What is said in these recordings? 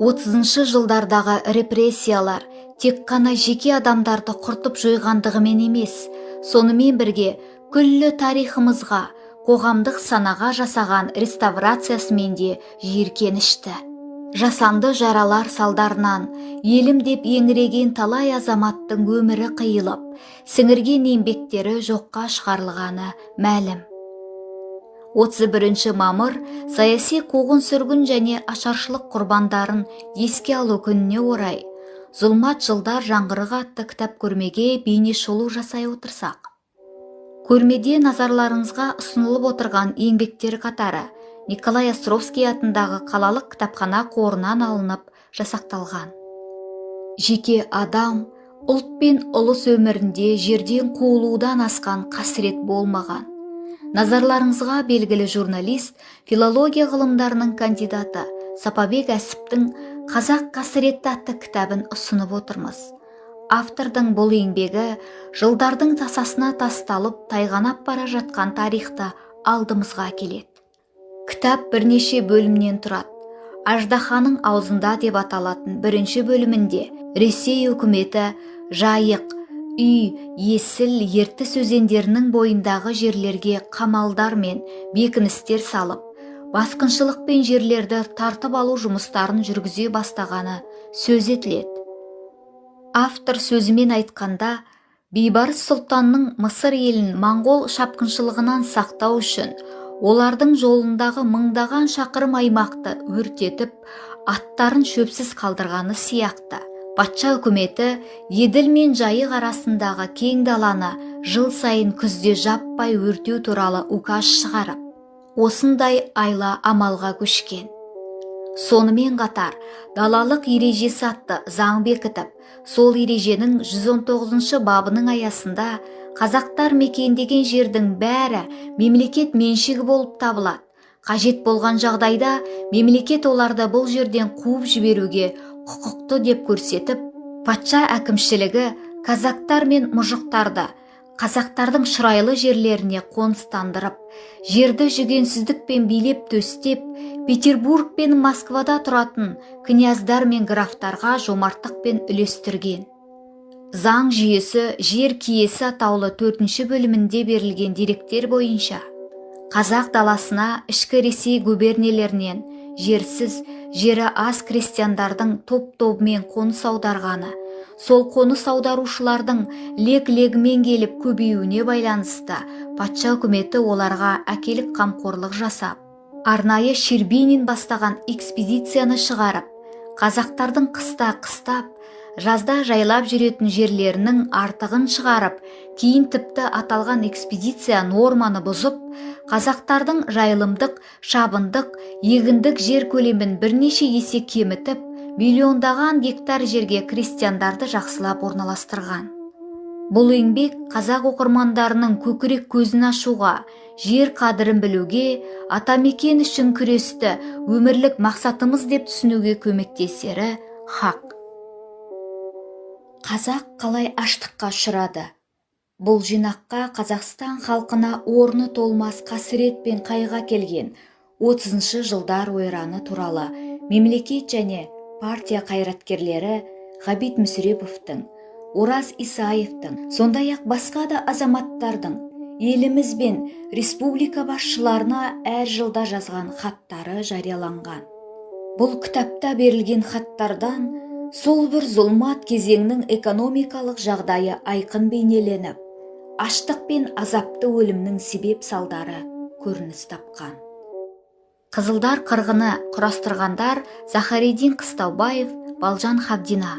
30 жылдардағы репрессиялар тек қана жеке адамдарды құртып жойғандығымен емес, сонымен бірге күллі тарихымызға, қоғамдық санаға жасаған реставрациясымен де жиіркенішті. Жасанды жаралар салдарынан елім деп еңіреген талай азаматтың өмірі қиылып, сіңірген еңбектері жоққа шығарылғаны мәлім. 31 мамыр саяси қуғын-сүргін және ашаршылық құрбандарын еске алу күніне орай «Зұлмат жылдар жаңғырығы» атты кітап көрмеге бейнешолу жасай отырсақ. Көрмеде назарларыңызға ұсынылып отырған еңбектер қатары Николай Островский атындағы қалалық кітапхана қорынан алынып жасақталған. Жеке адам, ұлт пен ұлыс өмірінде жерден қуылудан асқан қасірет болмаған. Назарларыңызға белгілі журналист, филология ғылымдарының кандидаты Сапабек Әсіптің «Қазақ қасіретті» атты кітабын ұсынып отырмыз. Автордың бұл еңбегі жылдардың тасасына тасталып тайғанап бара жатқан тарихты алдымызға келеді. Кітап бірнеше бөлімнен тұрады. Аждаханың аузында деп аталатын бірінші бөлімінде Ресей үкіметі Жайық, Үй, Есіл, Ертіс өзендерінің бойындағы жерлерге қамалдар мен бекіністер салып, басқыншылық пен жерлерді тартып алу жұмыстарын жүргізе бастағаны сөз етіледі. Автор сөзімен айтқанда, Бейбарыс Сұлтанның Мысыр елін моңғол шапқыншылығынан сақтау үшін олардың жолындағы мыңдаған шақырым аймақты өртетіп, аттарын шөпсіз қалдырғаны сияқты. Патша үкіметі Еділ мен Жайық арасындағы кең даланы жыл сайын күзде жаппай өртеу туралы указ шығарып, осындай айла амалға көшкен. Сонымен қатар далалық ережесі атты заң бекітіп, сол ереженің 119 бабының аясында қазақтар мекендеген жердің бәрі мемлекет меншігі болып табылады. Қажет болған жағдайда мемлекет оларды бұл жерден қуып жіберуге құқықты деп көрсетіп, патша әкімшілігі казактар мен мұжықтарды қазақтардың шұрайлы жерлеріне қоныстандырып, жерді жүгенсіздікпен билеп төстеп, Петербург пен Москвада тұратын князьдар мен графтарға жомарттықпен үлестірген. Заң жүйесі жер киесі атаулы 4-ші бөлімінде берілген деректер бойынша қазақ даласына ішкі Ресей губернияларынан жерсіз, жері аз крестьяндардың топ-тобымен қоныс аударғаны, сол қоныс аударушылардың лек-легімен келіп көбеюіне байланысты патша үкіметі оларға әкелік қамқорлық жасап, арнайы Щербинин бастаған экспедицияны шығарып, қазақтардың қыста қыстап, жазда жайлап жүретін жерлерінің артығын шығарып, кейін тіпті аталған экспедиция норманы бұзып, қазақтардың жайылымдық, шабындық, егіндік жер көлемін бірнеше есе кемітіп, миллиондаған гектар жерге крестьяндарды жақсылап орналастырған. Бұл еңбек қазақ оқырмандарының көкірек көзін ашуға, жер қадірін білуге, атамекен үшін күресті өмірлік мақсатымыз деп түсінуге көмектесері хақ. Қазақ қалай аштыққа ұшырады? Бұл жинаққа Қазақстан халқына орны толмас қасірет пен қайға келген 30 жылдар ойраны туралы мемлекет және партия қайраткерлері Ғабит Мүсіреповтің, Ораз Исаевтың, сондай-ақ басқа да азаматтардың еліміз бен республика басшыларына әр жылда жазған хаттары жарияланған. Бұл кітапта берілген хаттардан сол бір зұлмат кезеңнің экономикалық жағдайы айқын бейнеленіп, аштық пен азапты өлімнің себеп салдары көрініс тапқан. Қызылдар қырғыны құрастырғандар Захариддин Қыстаубаев, Балжан Хабдина.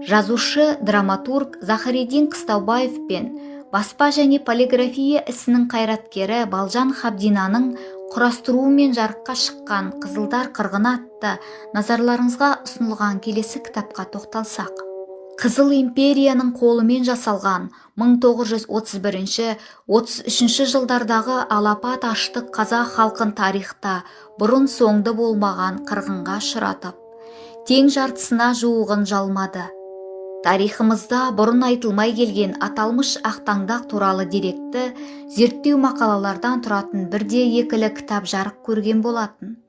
Жазушы, драматург Захариддин Қыстаубаев пен баспа және полиграфия ісінің қайраткері Балжан Хабдинаның құрастыруымен жарыққа шыққан Қызылдар қырғыны атты назарларыңызға ұсынылған келесі кітапқа тоқталсақ. Қызыл империяның қолымен жасалған 1931-33 жылдардағы алапат аштық қазақ халқын тарихта бұрын соңды болмаған қырғынға ұшыратып, тең жартысына жуығын жалмады. Тарихымызда бұрын айтылмай келген аталмыш ақтаңдақ туралы деректі зерттеу мақалалардан тұратын бірде екілі кітап жарық көрген болатын.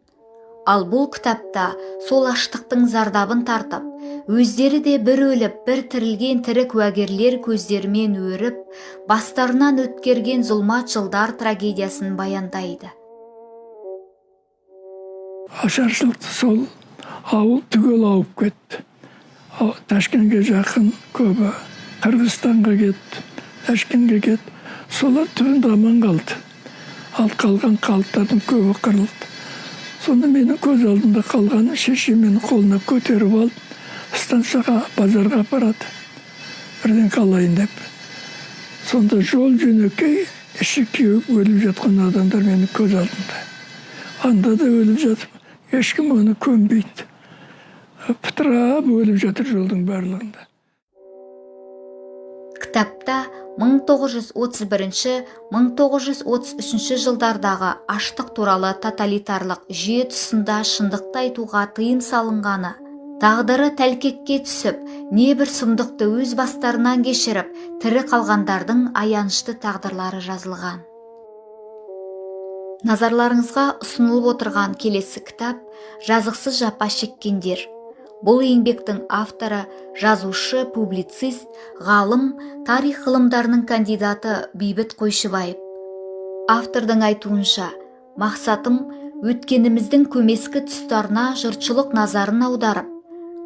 Ал бұл кітапта сол аштықтың зардабын тартып, өздері де бір өліп, бір тірілген тірі куәгерлер көздерімен өріп, бастарынан өткерген зұлмат жылдар трагедиясын баяндайды. Ашаршылықты сол ауыл түгел ауып кетті. Ташкентке жақын көбі, Қырғызстанға кетті, Ташкентке кетті. Солар түбінде аман қалды. Ал қалған қалыптардың көбі қырылды. Сонда менің көз алдымда қалғаны шешем мені қолына көтеріп алып, станцияға, базарға апарады. Бірден қалайын деп. Сонда жол жөнекей, іші кеуіп өліп жатқан адамдар менің көз алдымда. Анда да өліп жатып, ешкім оны көнбейді. Пытырап өліп жатыр жолдың барлығында. Кітапта 1931-1933 жылдардағы аштық туралы тоталитарлық жүйе тұсында шындықты айтуға тыйым салынғаны, тағдыры тәлкекке түсіп, небір сұмдықты өз бастарынан кешіріп, тірі қалғандардың аянышты тағдырлары жазылған. Назарларыңызға ұсынылып отырған келесі кітап «Жазықсыз жапа шеккендер». Бұл еңбектің авторы жазушы, публицист, ғалым, тарих ғылымдарының кандидаты Бейбіт Қойшыбаев. Автордың айтуынша, мақсатым өткеніміздің көмескі тұстарына жұртшылық назарын аударып,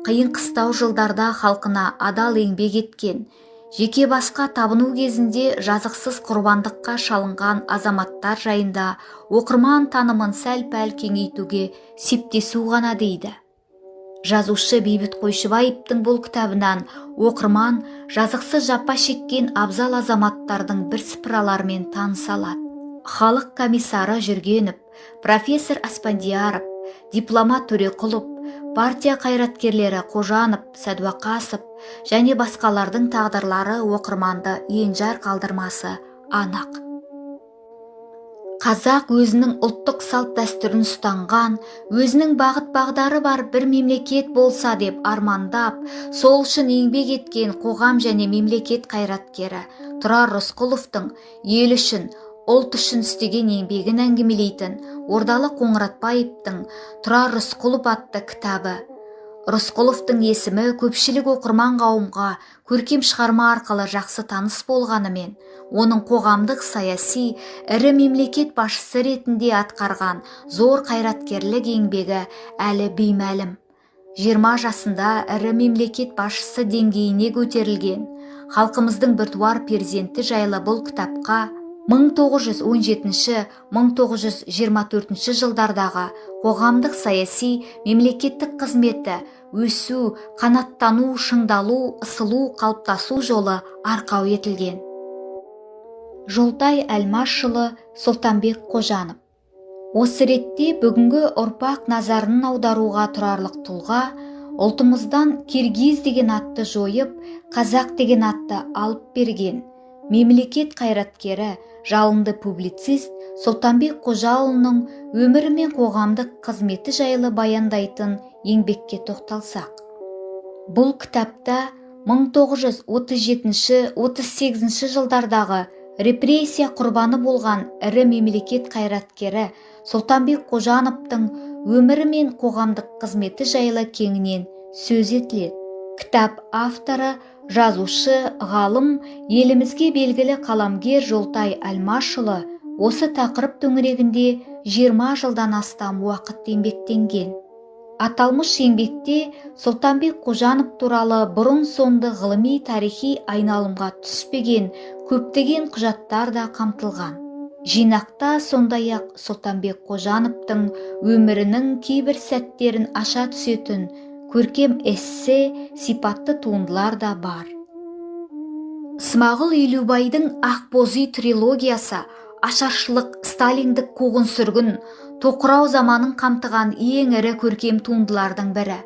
қиын қыстау жылдарда халқына адал еңбек еткен, жеке басқа табыну кезінде жазықсыз құрбандыққа шалынған азаматтар жайында оқырман танымын сәл-пәл кеңейтуге септесу ғана дейді. Жазушы Бейбіт Қойшыбаевтың бұл кітабынан оқырман жазықсыз жапа шеккен абзал азаматтардың бірсыпыраларымен таныса алады. Халық комиссары Жүргенов, профессор Аспандияров, дипломат Төреқұлов, партия қайраткерлері Қожанов, Сәдуақасов және басқалардың тағдырлары оқырманды енжар қалдырмасы анық. Қазақ өзінің ұлттық салт дәстүрін ұстанған, өзінің бағыт-бағдары бар бір мемлекет болса деп армандап, сол үшін еңбек еткен қоғам және мемлекет қайраткері Тұрар Рысқұловтың ел үшін, ұлт үшін істеген еңбегін әңгімелейтін Ордалы Қоңыратбаевтың «Тұрар Рысқұлов» атты кітабы. Рысқұловтың есімі көпшілік оқырман қауымға көркем шығарма арқылы жақсы таныс болғанымен, оның қоғамдық саяси ірі мемлекет басшысы ретінде атқарған зор қайраткерлік еңбегі әлі беймәлім. 20 жасында ірі мемлекет басшысы деңгейіне көтерілген халқымыздың біртуар перзенті жайлы бұл кітапқа 1917-1924 жылдардағы қоғамдық саяси мемлекеттік қызметі, өсу, қанаттану, шыңдалу, ысылу, қалыптасу жолы арқау етілген. Жолтай Әлмашұлы, Сұлтанбек Қожанов. Осы ретте бүгінгі ұрпақ назарын аударуға тұрарлық тұлға, ұлтымыздан киргиз деген атты жойып, қазақ деген атты алып берген мемлекет қайраткері, жалынды публицист Сұлтанбек Қожаұлының өмірі мен қоғамдық қызметі жайлы баяндайтын еңбекке тоқталсақ. Бұл кітапта 1937-38 жылдардағы репрессия құрбаны болған ірі мемлекет қайраткері Сұлтанбек Қожановтың өмірі мен қоғамдық қызметі жайлы кеңінен сөз етіледі. Кітап авторы, жазушы, ғалым, елімізге белгілі қаламгер Жолтай Әлмашұлы осы тақырып төңірегінде 20 жылдан астам уақыт еңбектенген. Аталмыш еңбекте Сұлтанбек Қожанов туралы бұрын-соңды ғылыми тарихи айналымға түспеген көптеген құжаттар да қамтылған. Жинақта сондай-ақ Сұлтанбек Қожановтың өмірінің кейбір сәттерін аша түсетін көркем эссе сипатты туындылар да бар. Смағұл Елубайдың Ақбозүй трилогиясы ашаршылық, сталиндік қуғын-сүргін, тоқырау заманын қамтыған ең ірі көркем туындылардың бірі.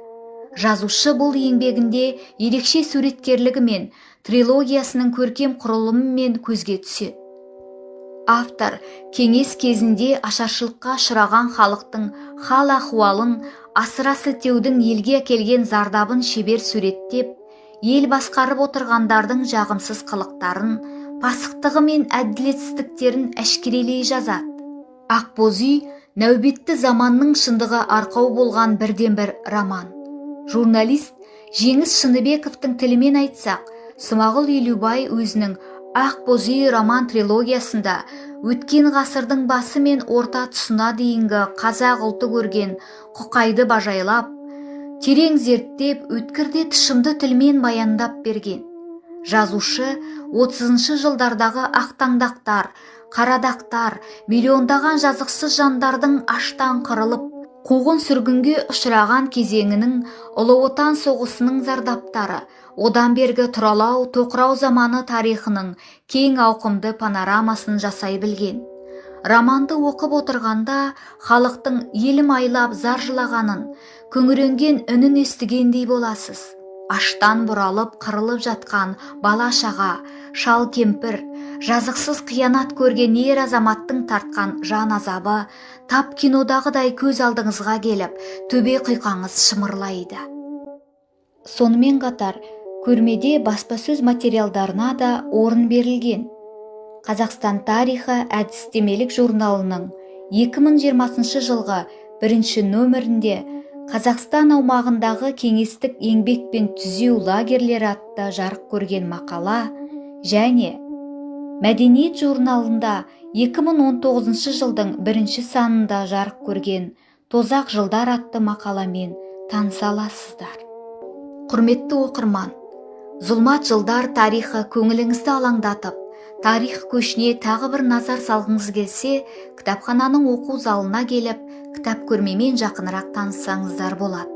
Жазушы бұл еңбегінде ерекше суреткерлігімен трилогиясының көркем құрылымымен көзге түседі. Автор кеңес кезінде ашаршылыққа ұшыраған халықтың хал-ахуалын, асыра сілтеудің елге әкелген зардабын шебер суреттеп, ел басқарып отырғандардың жағымсыз қылықтарын, пасықтығы мен әділетсіздіктерін әшкерелей жазады. Ақбозүй нәубетті заманның шындығы арқау болған бірден бір роман. Журналист Жеңіс Шыныбековтың тілімен айтсақ, Смағұл Елубай өзінің Ақ боз үй роман трилогиясында өткен ғасырдың басы мен орта тұсына дейінгі қазақ ұлты көрген құқайды бажайлап, терең зерттеп, өткірде тұшымды тілмен баяндап берген. Жазушы 30-шы жылдардағы ақтаңдақтар, қарадақтар, миллиондаған жазықсыз жандардың аштан қырылып, қуғын сүргінге ұшыраған кезеңінің Ұлы Отан соғысының зардаптары, одан бергі тұралау, тоқырау заманы тарихының кең ауқымды панорамасын жасай білген. Романды оқып отырғанда халықтың елім айлап зар жылағанын, күңіренген үнін естігендей боласыз. Аштан бұралып қырылып жатқан бала шаға, шал кемпір, жазықсыз қиянат көрген ер азаматтың тартқан жан азабы тап кинодағыдай көз алдыңызға келіп, төбе құйқаңыз шымырлайды. Сонымен қатар, көрмеде баспасөз материалдарына да орын берілген. Қазақстан тарихы әдістемелік журналының 2020 жылғы 1-ші нөмірінде Қазақстан аумағындағы кеңестік еңбек пен түзеу лагерлері атты жарық көрген мақала және Мәдениет журналында 2019 жылдың 1-ші санында жарық көрген Тозақ жылдар атты мақаламен таныса аласыздар. Құрметті оқырман, зұлмат жылдар тарихы көңіліңізді алаңдатып, тарих көшіне тағы бір назар салғыңыз келсе, кітапхананың оқу залына келіп, кітап көрмемен жақынырақ таныссаңыздар болады.